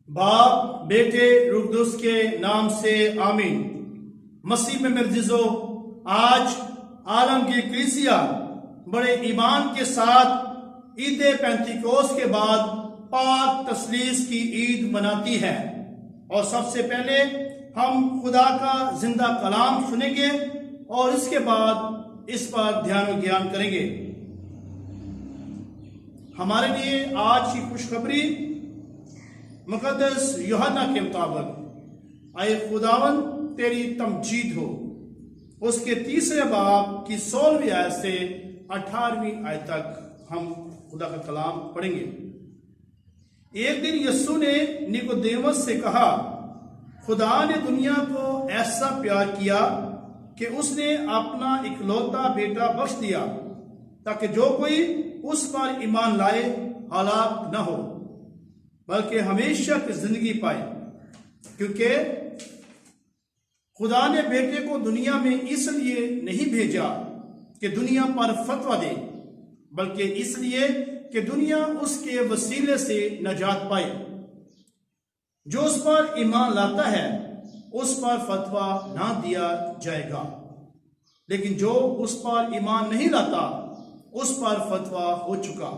बाप बेटे रुकदुस के नाम से आमीन। मसीह में मेरे अज़ीज़ों, आज आलमगीर कलीसिया बड़े ईमान के साथ ईद पेंतिकोस के बाद पाक तसलीस की ईद मनाती है। और सबसे पहले हम खुदा का जिंदा कलाम सुनेंगे और इसके बाद इस पर ध्यान ज्ञान करेंगे। हमारे लिए आज की खुशखबरी मुकद्दस यूहन्ना के मुताबिक, आए खुदावन तेरी तमजीद हो, उसके तीसरे बाब की 16वीं आयत से 18वीं आयत तक हम खुदा का कलाम पढ़ेंगे। एक दिन यीशु ने निकोदेमस से कहा, खुदा ने दुनिया को ऐसा प्यार किया कि उसने अपना इकलौता बेटा बख्श दिया, ताकि जो कोई उस पर ईमान लाए हलाक न हो बल्कि हमेशा की जिंदगी पाए। क्योंकि खुदा ने बेटे को दुनिया में इसलिए नहीं भेजा कि दुनिया पर फतवा दे, बल्कि इसलिए कि दुनिया उसके वसीले से नजात पाए। जो उस पर ईमान लाता है उस पर फतवा ना दिया जाएगा, लेकिन जो उस पर ईमान नहीं लाता उस पर फतवा हो चुका,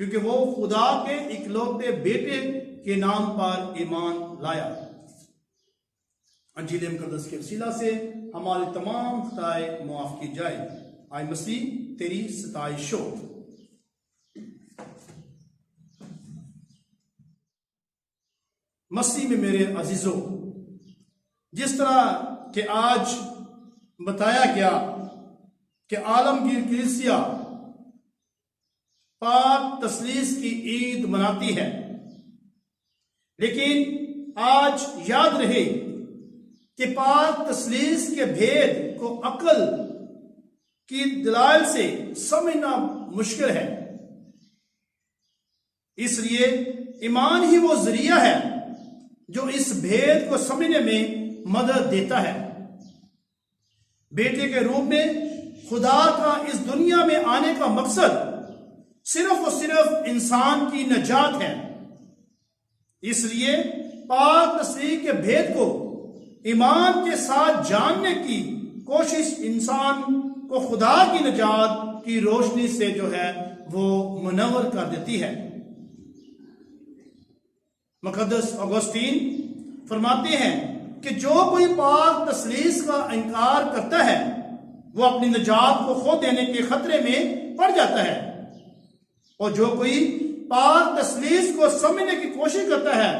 क्योंकि वो खुदा के इकलौते बेटे के नाम पर ईमान लाया। अंजील मुकद्दस के वसीला से हमारे तमाम खताएं माफ की जाए। आए मसीह तेरी सताइश हो। मसीह में मेरे अजीजों, जिस तरह कि आज बताया गया कि आलमगीर कलीसिया पाक तसलीस की ईद मनाती है, लेकिन आज याद रहे कि पाक तसलीस के भेद को अकल की दलाइल से समझना मुश्किल है। इसलिए ईमान ही वो जरिया है जो इस भेद को समझने में मदद देता है। बेटे के रूप में खुदा का इस दुनिया में आने का मकसद सिर्फ और सिर्फ इंसान की नजात है। इसलिए पाक तस्लीस के भेद को ईमान के साथ जानने की कोशिश इंसान को खुदा की नजात की रोशनी से जो है वो मुनव्वर कर देती है। मुकद्दस ऑगस्टीन फरमाते हैं कि जो कोई पाक तसलीस का इनकार करता है वो अपनी नजात को खो देने के खतरे में पड़ जाता है, और जो कोई पाक तसलीस को समझने की कोशिश करता है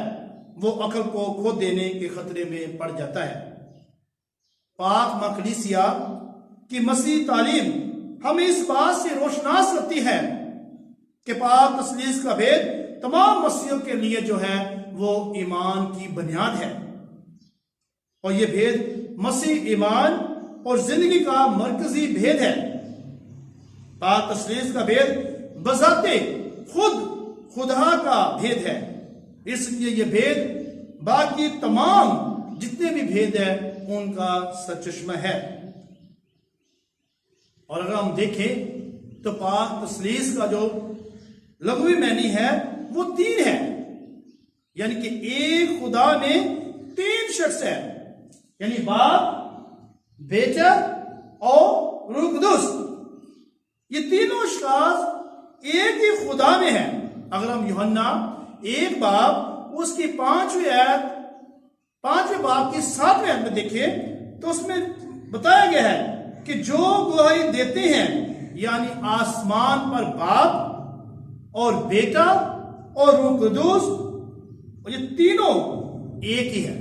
वो अकल को खो देने के खतरे में पड़ जाता है। पाक मकलीसिया की मसीह तालीम हमें इस बात से रोशनास करती है कि पाक तसलीस का भेद तमाम मसीहों के लिए जो है वो ईमान की बुनियाद है, और ये भेद मसीह ईमान और जिंदगी का मरकजी भेद है। पाक तसलीस का भेद बजाते खुद खुदा का भेद है, इसलिए ये भेद बाकी तमाम जितने भी भेद है उनका सचश्मा है। और अगर हम देखें तो पाक तसलीस का जो लघवी मैनी है वो 3 है, यानी कि एक खुदा में 3 शख्स है, यानी बाप, बेटा और रूह कुदुस। ये तीनों शख्स एक ही खुदा में है। अगर हम यूहन्ना 1 बाब उसकी 5वीं आयत 5वें बाब की 7वें आयत में देखें तो उसमें बताया गया है कि जो गवाही देते हैं, यानी आसमान पर बाप और बेटा और रूह कुदुस, और ये तीनों एक ही है।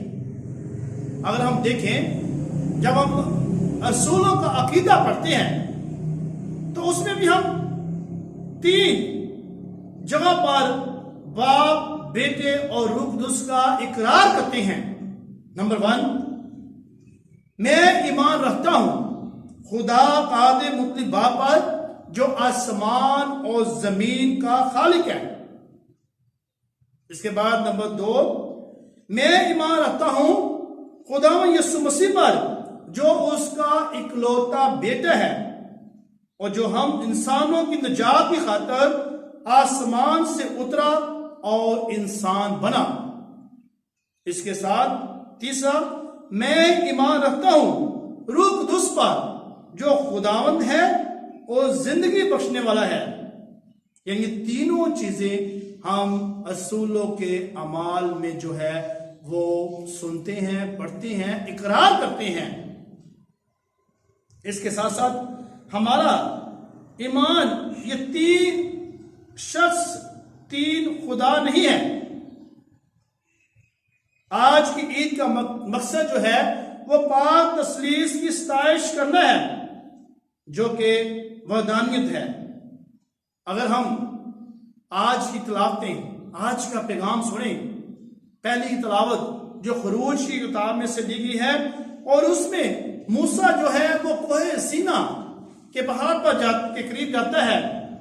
अगर हम देखें, जब हम रसूलों का अकीदा पढ़ते हैं तो उसमें भी हम 3 जगह पर बाप, बेटे और रूह कुदुस का इकरार करते हैं। नंबर 1, मैं ईमान रखता हूं खुदा कादिर मुतलक बाप पर जो आसमान और जमीन का खालिक है। इसके बाद नंबर 2, मैं ईमान रखता हूं खुदा यीशु मसीह पर जो उसका इकलौता बेटा है, और जो हम इंसानों की निजात की खातिर आसमान से उतरा और इंसान बना। इसके साथ तीसरा, मैं ईमान रखता हूं रूह कुदुस पर जो खुदावंद है और जिंदगी बख्शने वाला है। यानी तीनों चीजें हम रसूलों के अमाल में जो है वो सुनते हैं, पढ़ते हैं, इकरार करते हैं। इसके साथ साथ हमारा ईमान, ये तीन शख्स, तीन खुदा नहीं है। आज की ईद का मकसद जो है वो पाक तस्लीस की सताइश करना है, जो कि वहदानियत है। अगर हम आज की तिलावतें, आज का पैगाम सुने, पहली तलावत जो खरूज की किताब में से ली गई है, और उसमें मूसा जो है वो कोहे सीना के पहाड़ पर के करीब जाता है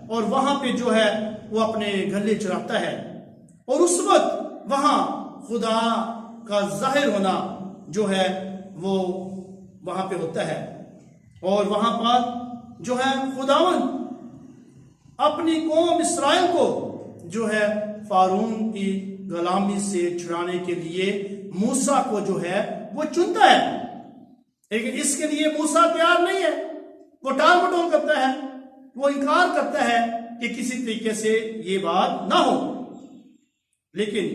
और वहां पे जो है वो अपने गले चराता है, और उस वक्त वहां खुदा का जाहिर होना जो है वो वहां पे होता है। और वहां पर जो है खुदावन अपनी कौम इस्राएल को जो है फारून की गुलामी से छुड़ाने के लिए मूसा को जो है वो चुनता है। लेकिन इसके लिए मूसा तैयार नहीं है, वो टाल मटोल करता है, वो इनकार करता है कि किसी तरीके से ये बात ना हो। लेकिन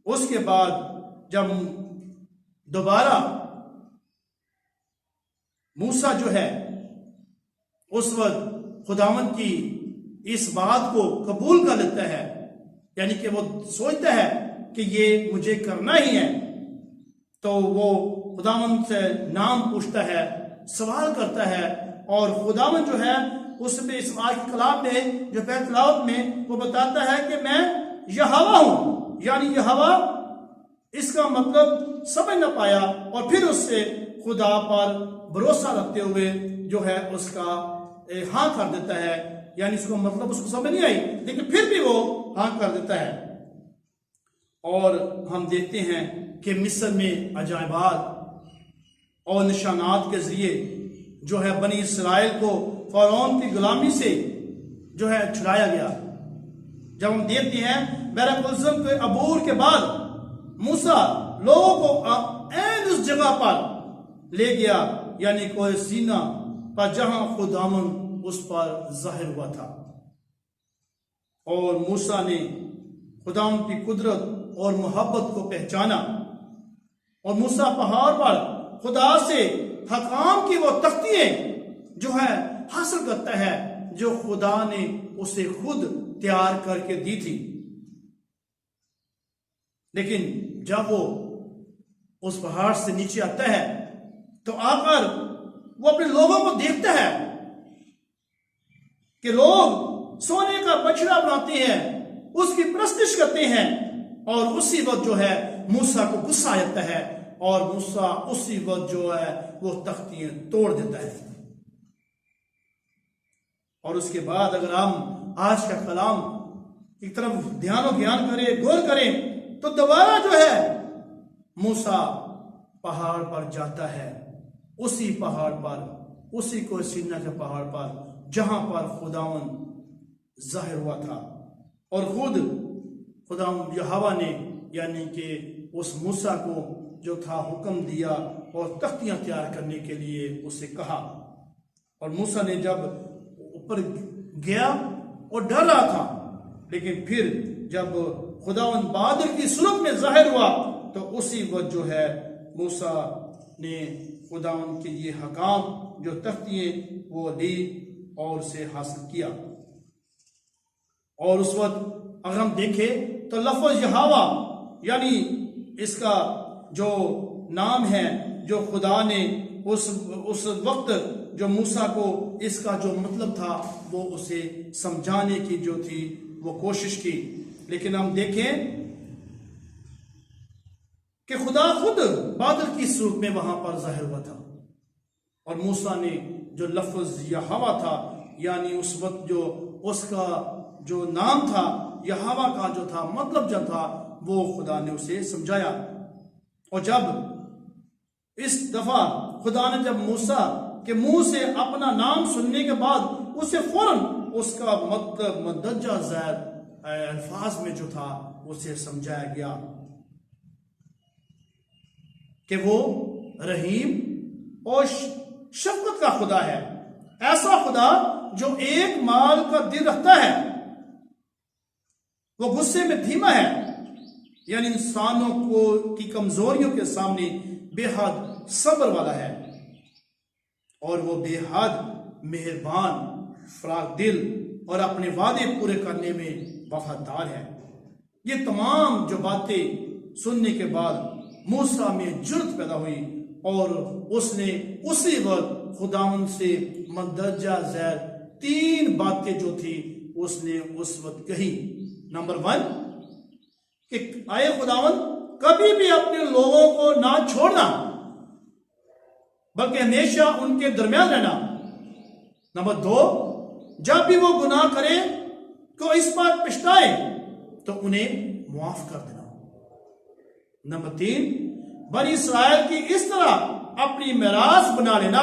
उसके बाद जब दोबारा मूसा जो है उस वक्त खुदावंद की इस बात को कबूल कर लेता है, यानी कि वो सोचता है कि ये मुझे करना ही है, तो वो खुदावंद से नाम पूछता है, सवाल करता है, और खुदावंद जो है उसमें इस आज कलाम में जो पहले तलावत में वो बताता है कि मैं यहोवा हूं। यानी यहोवा, इसका मतलब समझ ना पाया, और फिर उससे खुदा पर भरोसा रखते हुए जो है उसका हाँ कर देता है। यानी इसको मतलब उसको समझ नहीं आई, लेकिन फिर भी वो हाँ कर देता है। और हम देखते हैं कि मिस्र में अजायबात और निशानात के जरिए जो है बनी इसराइल को फरौन की गुलामी से जो है छुड़ाया गया। जब हम देखते हैं बैरकुलज़म के अबूर के बाद मूसा लोगों को ऐन उस जगह पर ले गया, यानी कोई सीना पर जहां खुदावन उस पर जाहिर हुआ था, और मूसा ने खुदावन की कुदरत और मोहब्बत को पहचाना, और मूसा पहाड़ पर खुदा से हकाम की वो तख्तियां जो है हासिल करता है जो खुदा ने उसे खुद तैयार करके दी थी। लेकिन जब वो उस पहाड़ से नीचे आता है तो आकर वो अपने लोगों को देखता है कि लोग सोने का बछड़ा बनाते हैं, उसकी प्रस्तिश करते हैं, और उसी वक्त जो है मूसा को गुस्सा आ जाता है, और मूसा उसी वक्त जो है वो तख्तियां तोड़ देता है। और उसके बाद अगर हम आज का कलाम की तरफ ध्यान और ज्ञान करें, गौर करें, तो दोबारा जो है मूसा पहाड़ पर जाता है, उसी पहाड़ पर, उसी को सीना के पहाड़ पर जहां पर खुदावन जाहिर हुआ था, और खुद खुदावन यहोवा ने यानी कि उस मूसा को जो था हुक्म दिया और तख्तियां तैयार करने के लिए उसे कहा। और मूसा ने जब ऊपर गया और डर रहा था, लेकिन फिर जब खुदावन बादल की सूरत में जाहिर हुआ तो उसी वक्त जो है मूसा ने खुदावन के ये हकाम जो तख्तियां वो दी और उसे हासिल किया। और उस वक्त अगर हम देखें तो लफ्ज़ यहोवा यानी इसका जो नाम है जो खुदा ने उस वक्त जो मूसा को इसका जो मतलब था वो उसे समझाने की जो थी वो कोशिश की। लेकिन हम देखें कि खुदा खुद बादल की सूरत में वहां पर जाहिर हुआ था, और मूसा ने जो लफ्ज़ यहोवा था यानी उस वक्त जो उसका जो नाम था यहोवा का जो था मतलब जो था वो खुदा ने उसे समझाया। और जब इस दफा खुदा ने जब मूसा के मुंह से अपना नाम सुनने के बाद उसे फौरन उसका मतलब मदज्जा ज़ैद अल्फाज में जो था उसे समझाया गया। कि वो रहीम और शफकत का खुदा है। ऐसा खुदा जो एक माल का दिल रखता है, वो गुस्से में धीमा है, यानी इंसानों को की कमजोरियों के सामने बेहद सब्र वाला है, और वो बेहद मेहरबान, फराख दिल और अपने वादे पूरे करने में वफादार है। ये तमाम जो बातें सुनने के बाद मूसा में जुर्रत पैदा हुई और उसने उसी वक्त खुदावंद से मंदरजा ज़ैर 3 बातें जो थी उसने उस वक्त कही। नंबर 1 कि आए खुदावंद, कभी भी अपने लोगों को ना छोड़ना, बल्कि हमेशा उनके दरमियान रहना। नंबर 2, जब भी वो गुनाह करे तो इस बात पछताए तो उन्हें माफ कर देना। नंबर 3, बनी इस्राएल की इस तरह अपनी मिरास बना लेना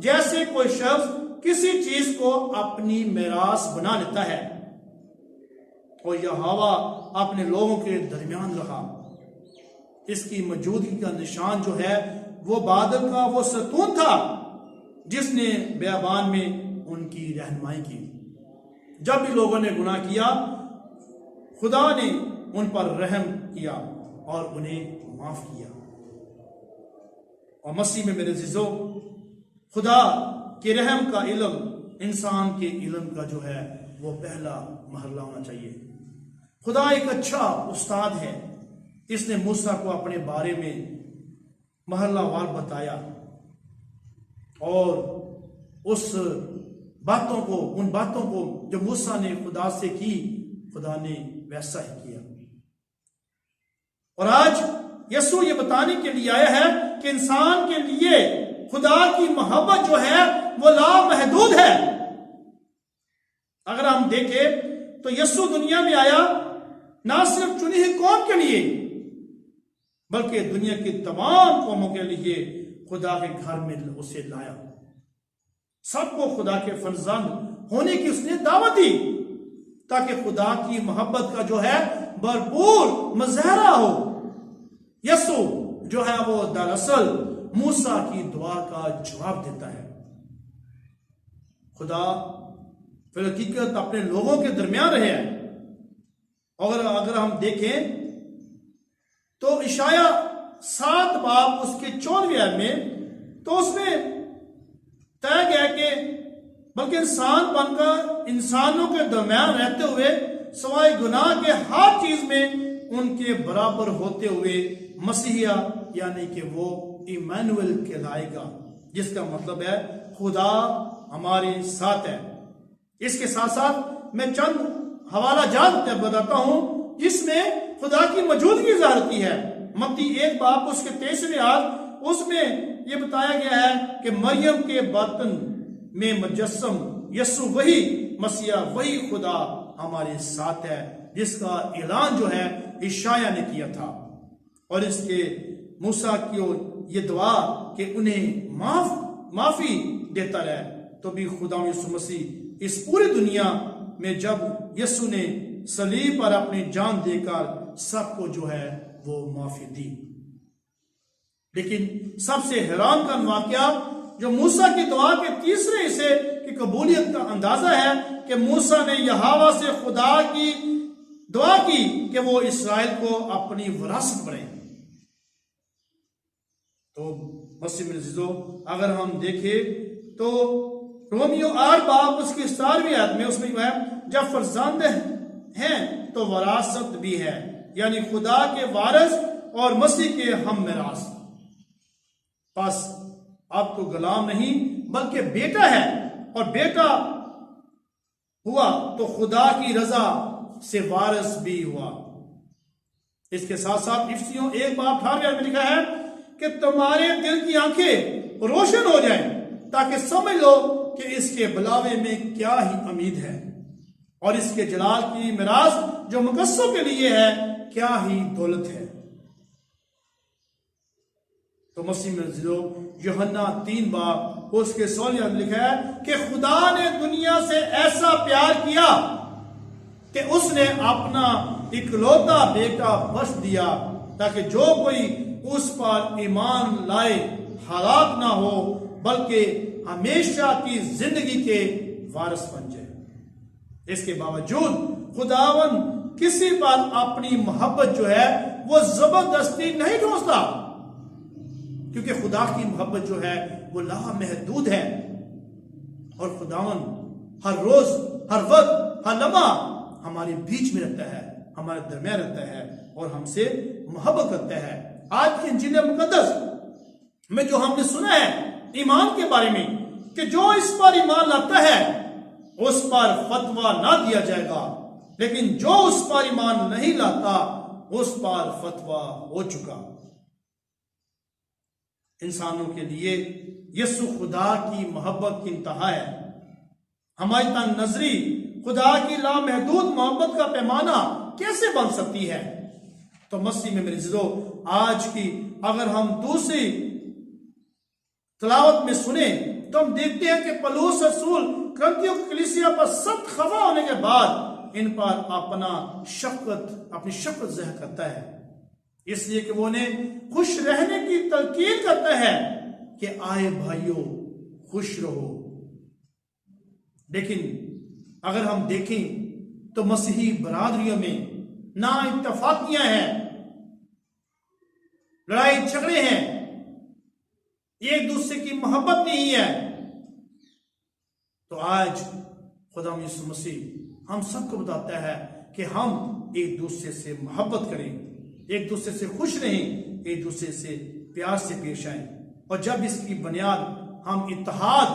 जैसे कोई शख्स किसी चीज को अपनी मिरास बना लेता है। और यहोवा अपने लोगों के दरमियान रहा। इसकी मौजूदगी का निशान जो है वो बादल का वो सतून था जिसने बेयाबान में उनकी रहनुमाई की। जब भी लोगों ने गुनाह किया, खुदा ने उन पर रहम किया और उन्हें माफ किया। और मसीह में मेरे अज़ीज़ों, खुदा के रहम का इल्म इंसान के इल्म का जो है वो पहला महला होना चाहिए। खुदा एक अच्छा उस्ताद है। इसने मूसा को अपने बारे में महल्लावार बताया और उस बातों को, उन बातों को जो मूसा ने खुदा से की, खुदा ने वैसा ही किया। और आज यीशु ये बताने के लिए आया है कि इंसान के लिए खुदा की मोहब्बत जो है वो लामहदूद है। अगर हम देखें तो यीशु दुनिया में आया ना सिर्फ चुनी हुई कौम के लिए, बल्कि दुनिया की तमाम कौमों के लिए खुदा के घर में उसे लाया। सबको खुदा के फर्जंद होने की उसने दावत दी ताकि खुदा की मोहब्बत का जो है भरपूर मुजाहरा हो। यीशु जो है वो दरअसल मूसा की दुआ का जवाब देता है। खुदा फिर हकीकत अपने लोगों के दरमियान रहे हैं। और अगर हम देखें तो इशाया 7 बाब उसके 14वें आयत में तो उसमें तय गया कि बल्कि इंसान बनकर इंसानों के दरमियान रहते हुए सवाए गुनाह के हर चीज में उनके बराबर होते हुए मसीहा यानी कि वो इमानुएल कहलाएगा, जिसका मतलब है खुदा हमारे साथ है। इसके साथ साथ मैं चंद हवाला जात बताता हूं जिसमें खुदा की मौजूदगी ज़ाहिर होती है। मत्ती 1 बाब उसके 23वें आयत उसमें यह बताया गया है कि मरियम के बर्तन में मुजस्सम यीशु वही मसीहा, वही खुदा हमारे साथ है, जिसका ऐलान जो है इशाया ने किया था। और इसके मूसा की ये दुआ कि उन्हें माफी देता रहे, तो भी खुदा यीशु मसीह इस पूरी दुनिया में जब यीशु ने सलीब पर अपनी जान देकर सबको जो है वो माफी दी। लेकिन सबसे हैरान का वाकया जो मूसा की दुआ के तीसरे हिस्से की कबूलियत का अंदाजा है कि मूसा ने यहोवा से खुदा की दुआ की कि वो इस्राएल को अपनी विरासत बनाए। तो मसीह में अज़ीज़ों, अगर हम देखें तो रोमियो 8 बाब उसकी 17वीं आयत में उसमें जो है जब फर्जंद हैं तो वरासत भी है, यानी खुदा के वारिस और मसीह के हम मिरास। बस अब तो गुलाम नहीं बल्कि बेटा है, और बेटा हुआ तो खुदा की रजा से वारिस भी हुआ। इसके साथ साथ इफिसियों 1 बाब 18 में लिखा है कि तुम्हारे दिल की आंखें रोशन हो जाएं ताकि समझ लो कि इसके बुलावे में क्या ही उम्मीद है और इसके जलाल की मिरास जो मुकस्सों के लिए है क्या ही दौलत है। तो मसीह में यूहन्ना 3 बाब उसके 16 में लिखा है कि खुदा ने दुनिया से ऐसा प्यार किया कि उसने अपना इकलौता बेटा बख्श दिया ताकि जो कोई उस पर ईमान लाए हलाक ना हो, बल्कि हमेशा की जिंदगी के वारिस बन जाए। इसके बावजूद खुदावन किसी पर अपनी मोहब्बत जो है वो जबरदस्ती नहीं ठोसता, क्योंकि खुदा की मोहब्बत जो है वो लामहदूद है। और खुदावन हर रोज, हर वक्त, हर लम्हा हमारे बीच में रहता है, हमारे दरमियान रहता है और हमसे मोहब्बत करता है। आज की इंजील मुकद्दस में जो हमने सुना है ईमान के बारे में, कि जो इस पर ईमान लाता है उस पर फतवा ना दिया जाएगा, लेकिन जो उस पर ईमान नहीं लाता उस पर फतवा हो चुका। इंसानों के लिए यीशु खुदा की मोहब्बत की इंतहा है। हमारी तन नजरी खुदा की लामहदूद मोहब्बत का पैमाना कैसे बन सकती है? तो मसीह में मेरे अज़ीज़ों, आज की अगर हम दूसरी तलावत में सुने तो हम देखते हैं कि पौलुस रसूल करंथियों की कलीसिया पर सख्त खफा होने के बाद इन पर अपनी शफकत ज़ाहिर करता है, इसलिए कि वो उन्हें खुश रहने की तलकीन करता है कि आए भाइयों खुश रहो। लेकिन अगर हम देखें तो मसीही बरादरियों में ना इत्तफाकियां हैं, लड़ाई झगड़े हैं, एक दूसरे की मोहब्बत नहीं है। तो आज खुदा यीशु मसीह हम सबको बताता है कि हम एक दूसरे से मोहब्बत करें, एक दूसरे से खुश रहें, एक दूसरे से प्यार से पेश आए। और जब इसकी बुनियाद हम इत्तेहाद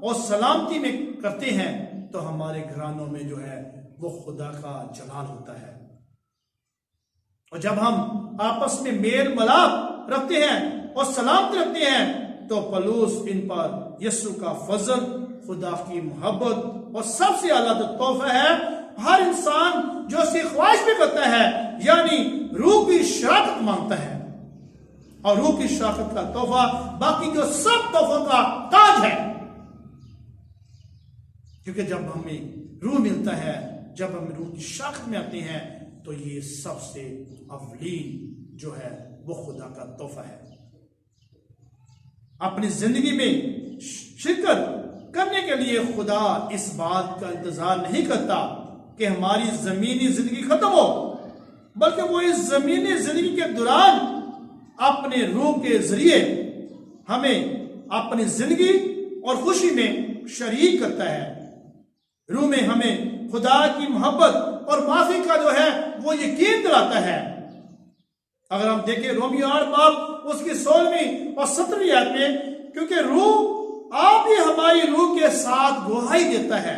और सलामती में करते हैं तो हमारे घरानों में जो है वो खुदा का जलाल होता है। और जब हम आपस में मेल मिलाप रखते हैं और सलामती रखते हैं तो पौलुस इन पर यीशु का फजल, खुदा की मोहब्बत और सबसे आला तोहफा है हर इंसान जो उसकी ख्वाहिश भी करता है, यानी रूह की शराकत मांगता है। और रूह की शराकत का तोहफा बाकी जो सब तोहफों का ताज है, क्योंकि जब हमें रूह मिलता है, जब हम रूह की शराकत में आते हैं तो ये सबसे अवलीन जो है वो खुदा का तोहफा है। अपनी जिंदगी में शिरकत करने के लिए खुदा इस बात का इंतजार नहीं करता कि हमारी जमीनी जिंदगी खत्म हो, बल्कि वो इस जमीनी जिंदगी के दौरान अपने रूह के जरिए हमें अपनी जिंदगी और खुशी में शरीक करता है। रूह में हमें खुदा की मोहब्बत और माफी का जो है वो यकीन दिलाता है। अगर हम देखें रोमियो 8 बाब उसकी 16वीं और 17वीं आयत में, क्योंकि रूह आप ही हमारी रूह के साथ गवाही देता है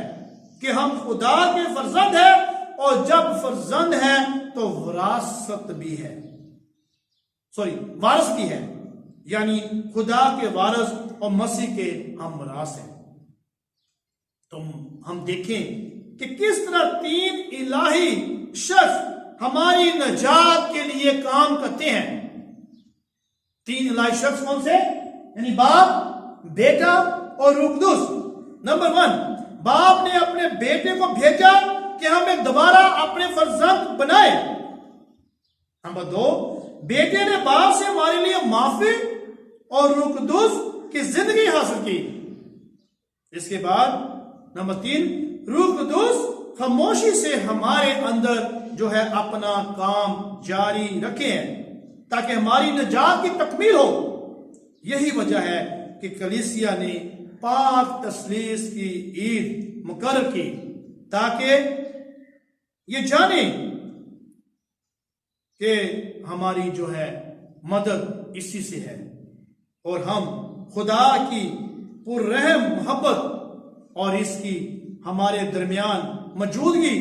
कि हम खुदा के फर्जंद हैं, और जब फर्जंद है तो विरासत भी है, वारिस भी है, यानी खुदा के वारिस और मसीह के हम वरास हैं। तो हम देखें कि किस तरह 3 इलाही शख्स हमारी नजात के लिए काम करते हैं। 3 इलाही शख्स कौन से? यानी बाप, बेटा और रूह कुदूस। नंबर 1, बाप ने अपने बेटे को भेजा कि हमें दोबारा अपने फर्जंद बनाए। नंबर 2, बेटे ने बाप से हमारे लिए माफी और रूह कुदूस की जिंदगी हासिल की। इसके बाद नंबर 3, रूह कुदूस खामोशी से हमारे अंदर जो है अपना काम जारी रखे ताकि हमारी नजात की तकमील हो। यही वजह है कि कलीसिया ने पाक तसलीस की ईद मुकर्रर की, ताकि ये जाने कि हमारी जो है मदद इसी से है और हम खुदा की पुररहम मोहब्बत और इसकी हमारे दरमियान मौजूदगी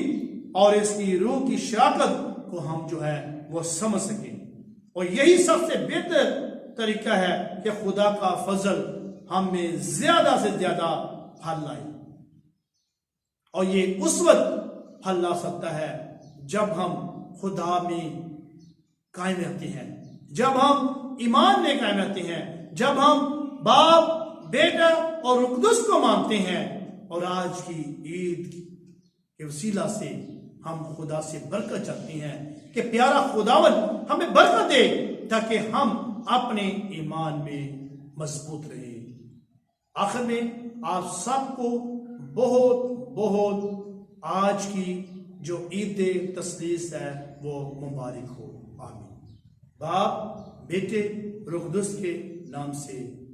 और इसकी रूह की शराकत को हम जो है वो समझ सकें। और यही सबसे बेहतर तरीका है कि खुदा का फजल हमें ज्यादा से ज्यादा फल लाए। और ये उस वक्त फल ला सकता है जब हम खुदा में कायम रहते हैं, जब हम ईमान में कायम रहते हैं, जब हम बाप, बेटा और रूह कुदूस को मानते हैं। और आज की ईद के वसीला से हम खुदा से बरकत चाहते हैं कि प्यारा खुदावन हमें बरकत दे ताकि हम अपने ईमान में मजबूत रहे। आखिर में आप सबको बहुत बहुत आज की जो ईद तस्लीस है वो मुबारक हो। आमीन। बाप बेटे रूह कुद्दूस के नाम से।